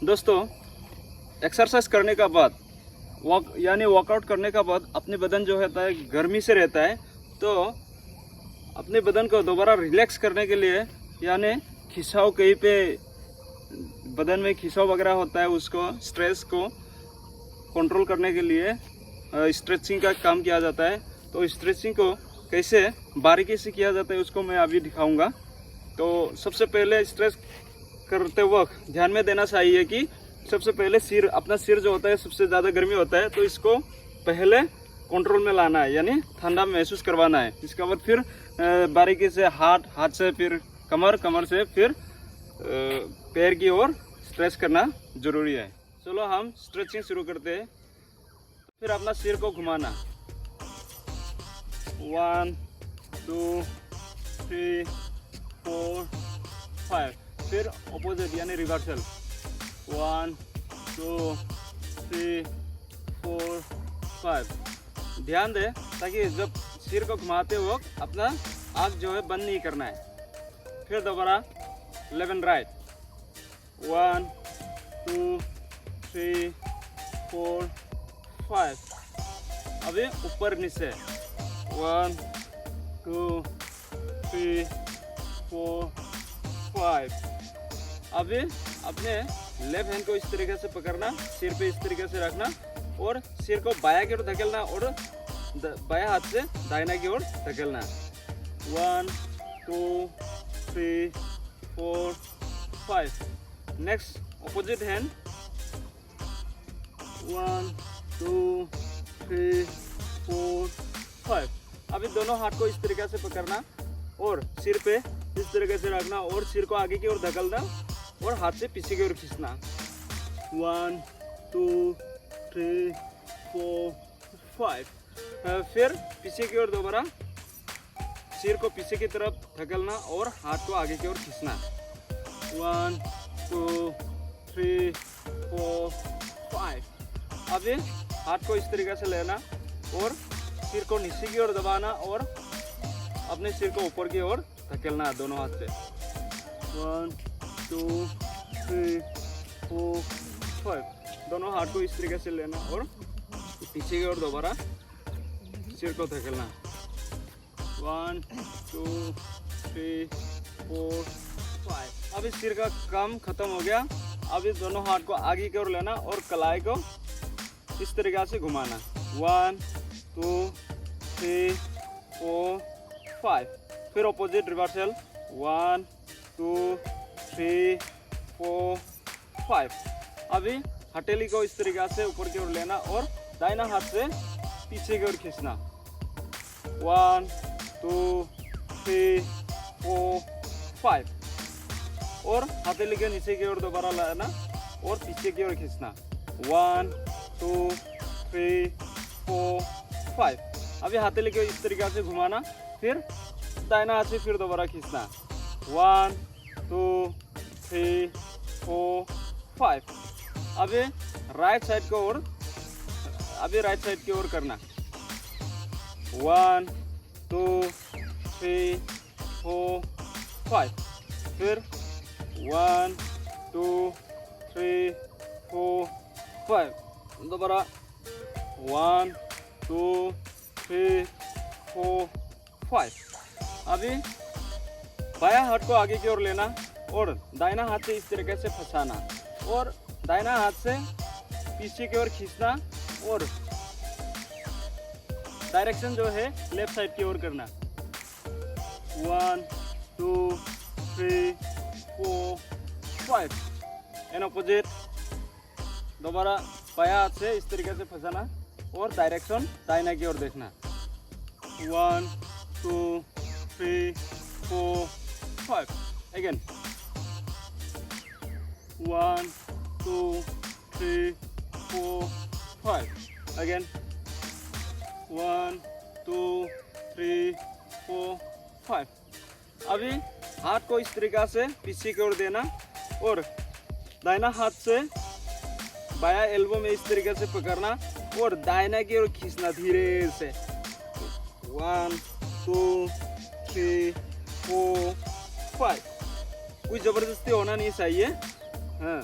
दोस्तों, एक्सरसाइज करने का बाद वर्कआउट करने का बाद अपने बदन जो रहता है गर्मी से रहता है, तो अपने बदन को दोबारा रिलैक्स करने के लिए यानी खिंचाव कहीं पे बदन में खिंचाव वगैरह होता है उसको स्ट्रेस को कंट्रोल करने के लिए स्ट्रेचिंग का काम किया जाता है। तो स्ट्रेचिंग को कैसे बारीकी से किया जाता है उसको मैं अभी दिखाऊंगा। तो सबसे पहले स्ट्रेच करते वक्त ध्यान में देना चाहिए कि सबसे पहले अपना सिर जो होता है सबसे ज़्यादा गर्मी होता है, तो इसको पहले कंट्रोल में लाना है यानी ठंडा महसूस करवाना है। इसके बाद फिर बारीकी से हाथ से फिर कमर से फिर पैर की ओर स्ट्रेच करना जरूरी है। चलो हम स्ट्रेचिंग शुरू करते हैं। फिर अपना सिर को घुमाना 1 2 3 4 5, फिर ऑपोजिट यानी रिवर्सल 1 2 3 4 5। ध्यान दें ताकि जब सिर को घुमाते वक्त अपना आँख जो है बंद नहीं करना है। फिर दोबारा 11 राइट 1 2 3 4 5। अभी ऊपर नीचे 1 2 3 4 5। अभी अपने लेफ्ट हैंड को इस तरीके से पकड़ना, सिर पे इस तरीके से रखना और सिर को बायां की ओर धकेलना और बायां हाथ से दाहिना की ओर धकेलना। 1 2 3 4 5। Next opposite hand 1 2 3 4 5। अभी दोनों हाथ को इस तरीके से पकड़ना और सिर पे इस तरीके से रखना और सिर को आगे की ओर धकेलना और हाथ से पीछे की ओर खींचना। 1 2 3 4 5। फिर पीछे की ओर दोबारा सिर को पीछे की तरफ धकेलना और हाथ को आगे की ओर खींचना। 1 2 3 4 5। अभी हाथ को इस तरीके से लेना और सिर को नीचे की ओर दबाना और अपने सिर को ऊपर की ओर धकेलना दोनों हाथ से। 1 2 3 4 5। दोनों हाथ को इस तरीके से लेना और पीछे की ओर दोबारा सिर को धकेलना। 1 2 3 4 5। अभी सिर का काम खत्म हो गया। अभी दोनों हाथ को आगे की ओर लेना और कलाई को इस तरीके से घुमाना। 1 2 3 4 5। फिर ऑपोजिट रिवर्सल 1 2 3 4 5। अभी हथेली को इस तरीके से ऊपर की ओर लेना और दाहिना हाथ से पीछे की ओर खींचना। 1 2 3 4 5। और हथेली के नीचे की ओर दोबारा लाना और पीछे की ओर खींचना। 1 2 3 4 5। अभी हथेली को इस तरीके से घुमाना, फिर दाहिना हाथ से फिर दोबारा खींचना। 1 2 3 4 5। अभी राइट साइड को ओर राइट साइड की ओर करना। 1 2 3 4 5। फिर 1 2 3 4 5। दोबारा 1 2 3 4 5। अभी बायां हाथ को आगे की ओर लेना और दाहिना हाथ से इस तरीके से फंसाना और दाहिना हाथ से पीछे की ओर खींचना और डायरेक्शन जो है लेफ्ट साइड की ओर करना। 1 2 3 4 5। एंड ऑपोजिट दोबारा बायां हाथ से इस तरीके से फंसाना और डायरेक्शन दाहिना की ओर देखना। 1 2 3 4 5। अगेन 1 2 3 4 5। अगेन 1 2 3 4 5। अभी हाथ को इस तरीका से पीछे की ओर देना और दाहिना हाथ से बायां एल्बो में इस तरीके से पकड़ना और दाहिना की ओर खींचना धीरे से। 1 2 3 4 5। कोई ज़बरदस्ती होना नहीं चाहिए। हाँ,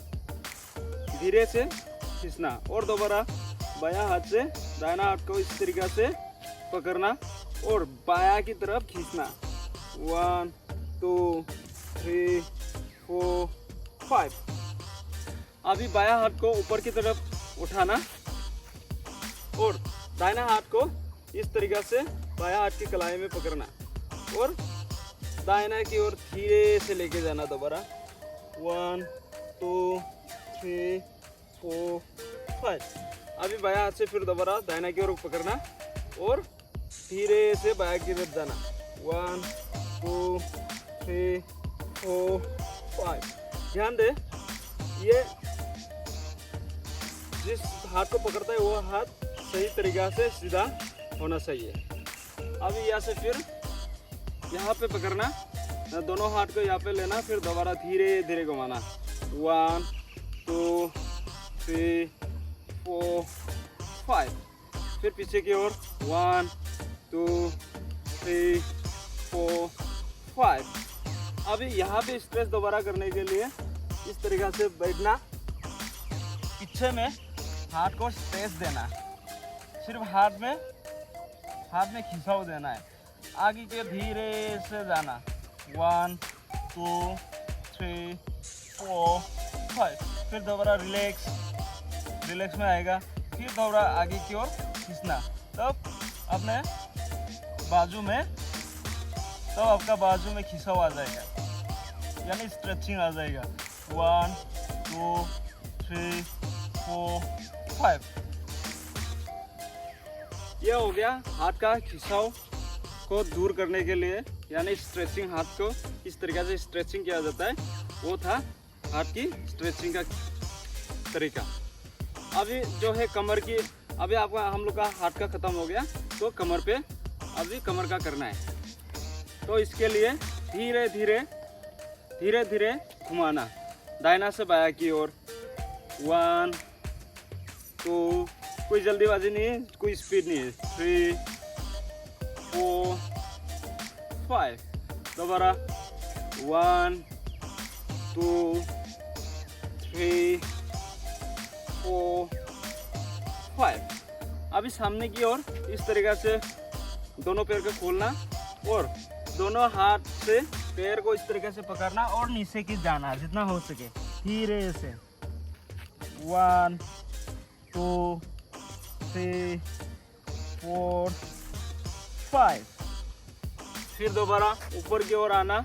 धीरे से खींचना और दोबारा बायां हाथ से दाहिना हाथ को इस तरीक़ा से पकड़ना और बायां की तरफ खींचना। 1 2 3 4 5। अभी बायां हाथ को ऊपर की तरफ उठाना और दाहिना हाथ को इस तरीक़ा से बायां हाथ की कलाई में पकड़ना और दाहिना की ओर धीरे से लेके जाना। दोबारा 1 2 3 4 5। अभी बायां हाथ से फिर दोबारा दाहिना की ओर पकड़ना और धीरे से बायां की तरफ जाना। 1 2 3 4 5। ध्यान दे, ये जिस हाथ को पकड़ता है वो हाथ सही तरीक़ा से सीधा होना चाहिए। अभी यहाँ से फिर यहाँ पे पकड़ना, दोनों हाथ को यहाँ पे लेना, फिर दोबारा धीरे धीरे घुमाना। 1 2 3 4 5। फिर पीछे की ओर 1 2 3 4 5। अभी यहाँ पे स्ट्रेच दोबारा करने के लिए इस तरीक़ा से बैठना, पीछे में हाथ को स्ट्रेच देना, सिर्फ हाथ में खिंचाव देना है। आगे के धीरे से जाना। 1 2 3 4 5। फिर दोबारा रिलैक्स में आएगा, फिर दोबारा आगे की ओर खींचना। तब अपने आपका बाजू में खिंचाव आ जाएगा, यानी स्ट्रेचिंग आ जाएगा। 1 2 3 4 5। यह हो गया हाथ का खिंचाव को दूर करने के लिए, यानी स्ट्रेचिंग। हाथ को इस तरीके से स्ट्रेचिंग किया जाता है, वो था हाथ की स्ट्रेचिंग का तरीका। अभी जो है कमर की, अभी आपका हम लोग का हाथ का ख़त्म हो गया, तो कमर पे अभी कमर का करना है। तो इसके लिए धीरे धीरे घुमाना, दाहिना से बायां की ओर। 1 2, कोई जल्दीबाजी नहीं है, कोई स्पीड नहीं है। 3 4 5। दोबारा 1 2 3 4 5। अभी सामने की ओर इस तरीक़ा से दोनों पैर को खोलना और दोनों हाथ से पैर को इस तरीके से पकड़ना और नीचे की जाना जितना हो सके धीरे से। 1 2 3 4 5। फिर दोबारा ऊपर की ओर आना,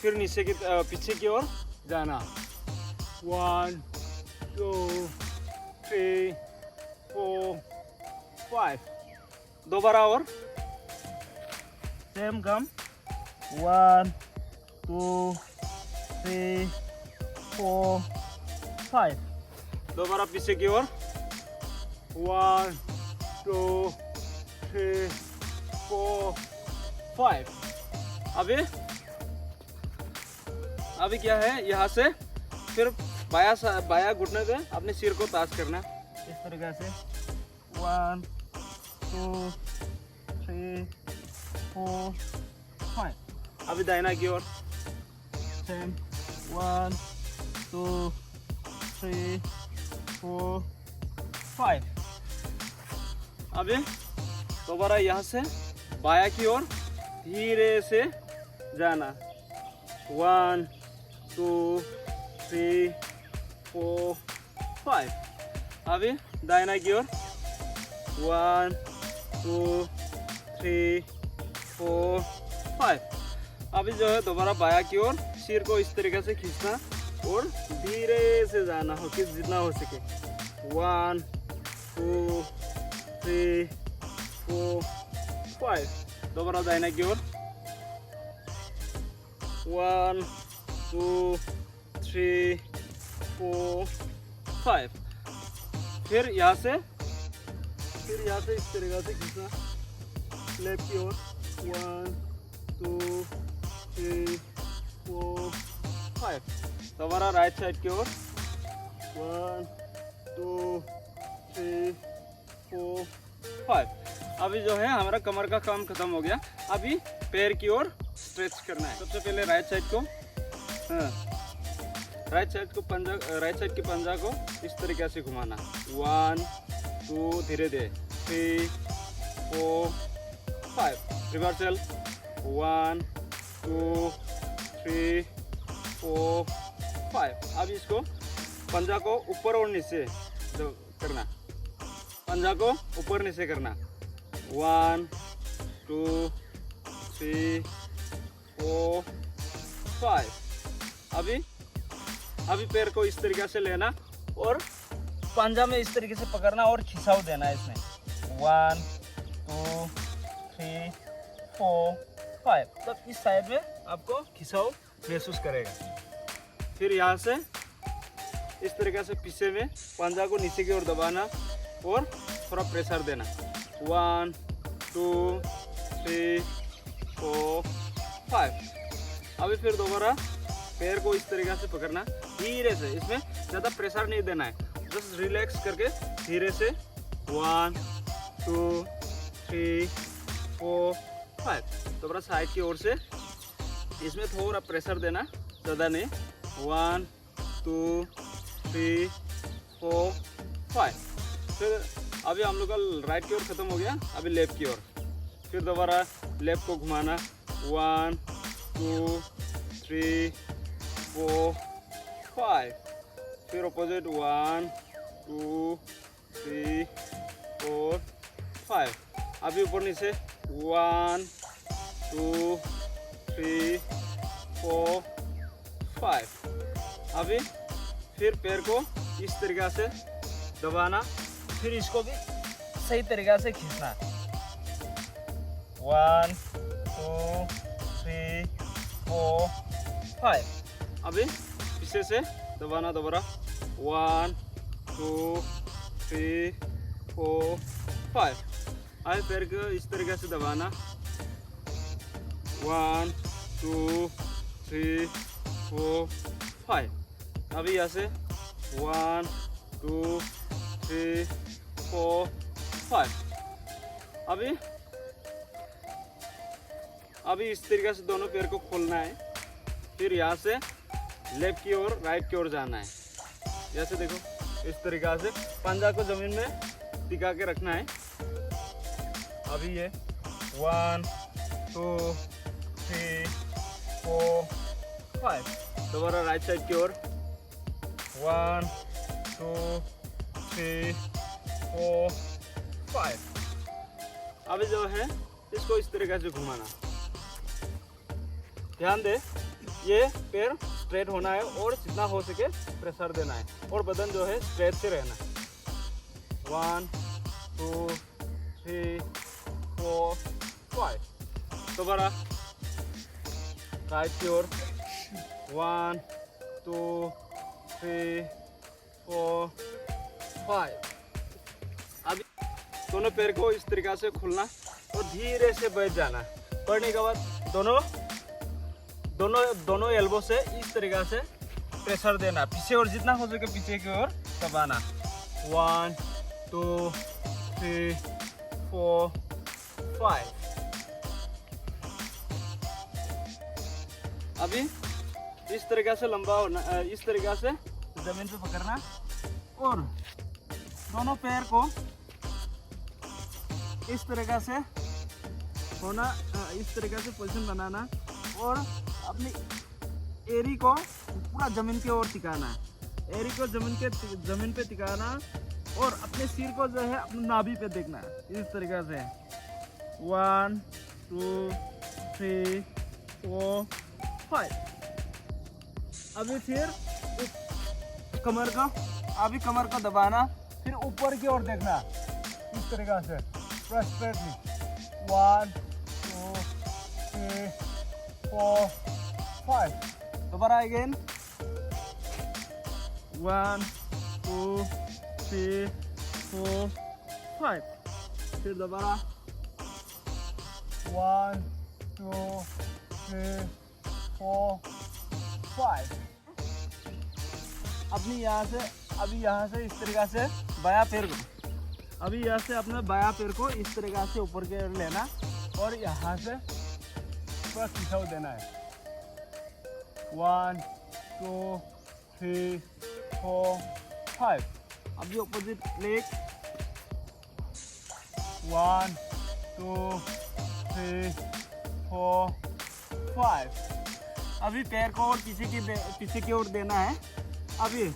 फिर नीचे की पीछे की ओर जाना। 1 2 3 4 5। दोबारा और सेम काम। 1 2 3 4 5। दोबारा पीछे की ओर। 1 2 3 4 5। अभी क्या है, यहाँ से फिर बाया घुटने पे अपने सिर को ताश करना इस तरीके से। 1 2 3 4 5। अभी दाहिना की ओर। 1 2 3 4 5। अभी दोबारा यहाँ से बाया की ओर धीरे से जाना। 1 2 3 4 5। अभी दाहिना की ओर। 1 2 3 4 5। अभी जो है दोबारा बाया की ओर सिर को इस तरीके से खींचना और धीरे से जाना हो कि जितना हो सके। 1 2 3 4 5। दोबारा दाहिना की ओर। 1 2 3 4 5। फिर यहाँ से इस तरीके से खींचना लेफ्ट की ओर। 1 2 3 4 5। दोबारा राइट साइड की ओर। 1 2 3 4 5। अभी जो है हमारा कमर का काम खत्म हो गया। अभी पैर की ओर स्ट्रेच करना है। सबसे पहले राइट साइड को राइट साइड के पंजा को इस तरीके से घुमाना। 1 2 धीरे धीरे 3 4 5 रिवर्सल 1 2 3 4 5। अब इसको पंजा को ऊपर और नीचे करना, पंजा को ऊपर नीचे करना। 1 2 3 4 5। अभी पैर को इस तरीके से लेना और पंजा में इस तरीके से पकड़ना और खिंचाव देना है इसमें। 1 2 3 4 5। तब इस साइड में आपको खिंचाव महसूस करेगा। फिर यहाँ से इस तरीके से पीछे में पंजा को नीचे की ओर दबाना और थोड़ा प्रेशर देना। 1 2 3 4 5। अभी फिर दोबारा पैर को इस तरीके से पकड़ना धीरे से, इसमें ज़्यादा प्रेशर नहीं देना है, बस रिलैक्स करके धीरे से 1 2 3 4 5। दोबारा साइड की ओर से इसमें थोड़ा प्रेशर देना, ज़्यादा नहीं। 1 2 3 4 5। फिर अभी हम लोग का राइट की ओर ख़त्म हो गया, अभी लेफ्ट की ओर। फिर दोबारा लेफ्ट को घुमाना। 1 2 3 4 5। फिर अपोजिट 1 2 3 4 5। अभी ऊपर नीचे 1 2 3 4 5। अभी फिर पैर को इस तरीक़ा से दबाना, फिर इसको भी सही तरीक़ा से खींचना। 1 2 3 4 5। अभी पीछे से दबाना दोबारा। 1 2 3 4 5। अभी पैर को इस तरीके से दबाना। 1 2 3 4 5। अभी यहाँ से 1 2 3 4 5। अभी इस तरीके से दोनों पैर को खोलना है। फिर यहाँ से लेफ्ट की ओर राइट की ओर जाना है। जैसे देखो इस तरीक़ा से पंजा को ज़मीन में टिका के रखना है। अभी ये 1 2 3 4 5। दोबारा राइट साइड की ओर 1 2 3 4 5। अभी जो है इसको इस तरीके से घुमाना। ध्यान दे, ये पैर स्ट्रेट होना है और जितना हो सके प्रेशर देना है और बदन जो है स्ट्रेट से रहना है। 1 2 3 4 5। दोबारा राइट की ओर 1 2 3 4 5। अभी दोनों पैर को इस तरीक़ा से खोलना और धीरे से बैठ जाना। बैठने के बाद दोनों एल्बो से इस तरीक़ा से प्रेशर देना पीछे और जितना हो सके पीछे की ओर दबाना। 1 2 3 4 5। अभी इस तरीक़ा से लंबा होना, इस तरीक़ा से ज़मीन पे पकड़ना और दोनों पैर को इस तरीक़ा से होना, इस तरीक़ा से पोजीशन बनाना और अपनी एरी को पूरा ज़मीन की ओर टिकाना है। एरी को ज़मीन पे टिकाना और अपने सिर को जो है अपनी नाभि पे देखना इस तरीक़ा से। 1 2 3 4 5। अभी फिर कमर को दबाना, फिर ऊपर की ओर देखना इस तरीक़ा से पूरा स्ट्रेटली। 1 2 3 4 5। दोबारा अगेन 1 2 3 4 5। फिर दोबारा 1 2 3 4 5। अभी यहाँ से इस तरीक़ा से बायां पैर को, अभी यहाँ से अपने बायां पैर को इस तरीक़ा से ऊपर के लेना और यहाँ से थोड़ा खिंचाव देना है। 1 2 3 4 5। अभी ऑपोजिट लेग 1 2 3 4 5। अभी पैर को और पीछे की ओर देना है। अभी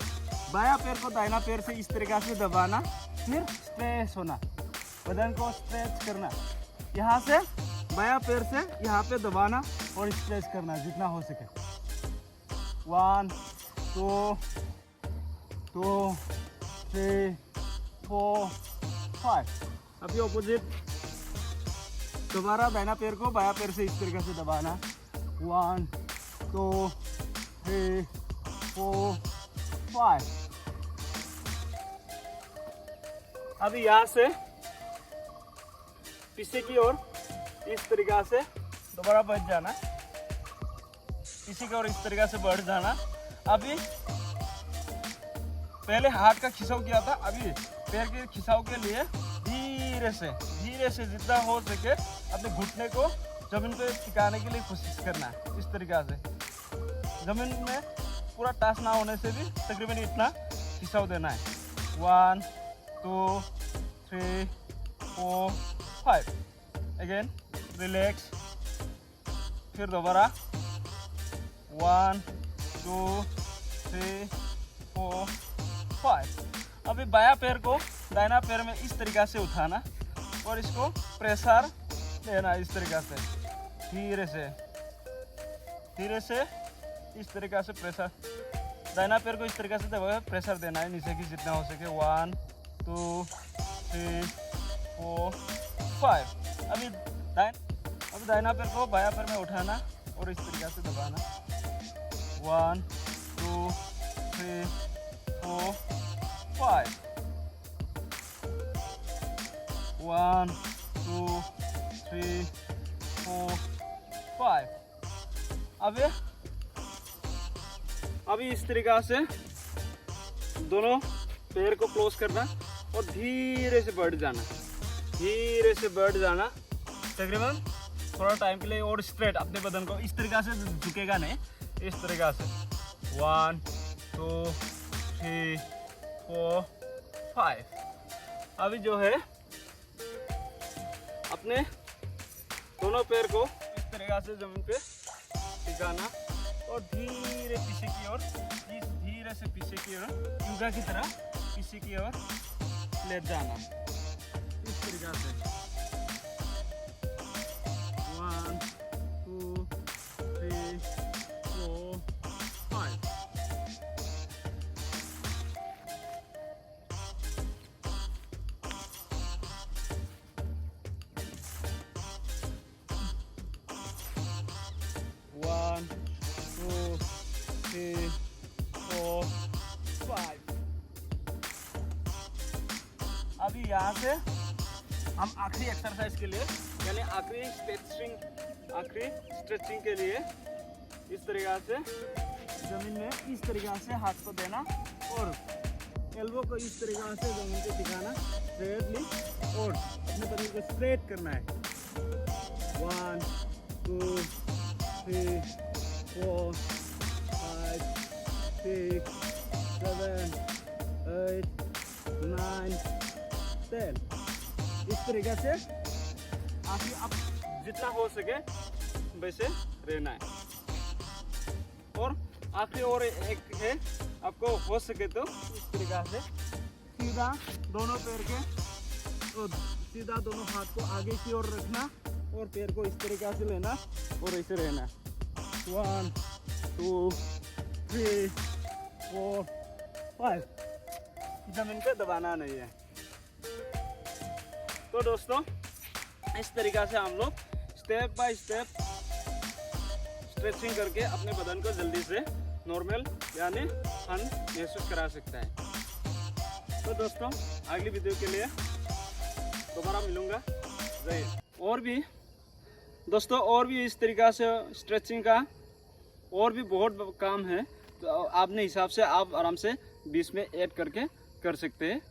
बायां पैर को दाहिना पैर से इस तरीके से दबाना, फिर स्ट्रेच होना, बदन को स्ट्रेच करना। यहाँ से बायां पैर से यहाँ पे दबाना और स्ट्रेच करना जितना हो सके। 1 2 3 4 5। अभी ऑपोजिट दोबारा दाहिना पैर को बायां पैर से इस तरीके से दबाना। 1 2 3 4 5। अभी यहाँ से पीछे की ओर इस तरीका से दोबारा बढ़ जाना, पीछे की ओर इस तरीका से बढ़ जाना। अभी पहले हाथ का खिंचाव किया था, अभी पैर के खिंचाव के लिए धीरे से जितना हो सके अपने घुटने को जमीन पे टिकाने के लिए कोशिश करना है। इस तरीका से जमीन में पूरा टच ना होने से भी तकरीबन इतना खिंचाव देना है। 1 2 3 4 5। अगेन रिलैक्स, फिर दोबारा 1 2 3 4 5। अभी बायां पैर को दाहिना पैर में इस तरीका से उठाना और इसको प्रेशर देना इस तरीका से, धीरे से इस तरीका से प्रेशर। दाहिना पैर को इस तरीके से दबाकर प्रेशर देना है नीचे की जितना हो सके। 1 2 3 4 5। अभी दाहिना पैर को बायां पैर में उठाना और इस तरीके से दबाना। 1 2 3 4 5। 1 2 3 4 5। अभी इस तरीका से दोनों पैर को क्लोज करना और धीरे से बढ़ जाना तकरीबन थोड़ा टाइम के लिए, और स्ट्रेट अपने बदन को इस तरीका से झुकेगा नहीं, इस तरीका से। 1 2 3 4 5। अभी जो है अपने दोनों पैर को इस तरीका से जमीन पे टिकाना और धीरे पीछे की ओर, धीरे से पीछे की ओर, योगा की तरह पीछे की ओर ले जाना इस तरीका से। 1 2 3 4 5। अभी यहाँ से हम आखिरी एक्सरसाइज के लिए, यानी आखिरी स्ट्रेचिंग के लिए इस तरीक़ा से ज़मीन में इस तरीक़ा से हाथ को देना और एल्बो को इस तरीक़ा से ज़मीन पे टिकाना स्ट्रेटली और अपने बदन को स्ट्रेट करना है। 1 2 3 4 5 6 7 8 9 10। इस तरीके से आप जितना हो सके वैसे रहना है। और आखिरी और एक है, आपको हो सके तो इस तरीके से सीधा दोनों पैर के तो सीधा दोनों हाथ को आगे की ओर रखना और पैर को इस तरीके से लेना और ऐसे रहना। 1 2 3 4 5। जमीन पे दबाना नहीं है। तो दोस्तों इस तरीक़ा से हम लोग स्टेप बाय स्टेप स्ट्रेचिंग करके अपने बदन को जल्दी से नॉर्मल यानी फन महसूस करा सकता है। तो दोस्तों अगली वीडियो के लिए दोबारा मिलूँगा। जय हिंद। और भी दोस्तों और भी इस तरीक़ा से स्ट्रेचिंग का और भी बहुत काम है, तो आपने हिसाब से आप आराम से बीच में ऐड करके कर सकते हैं।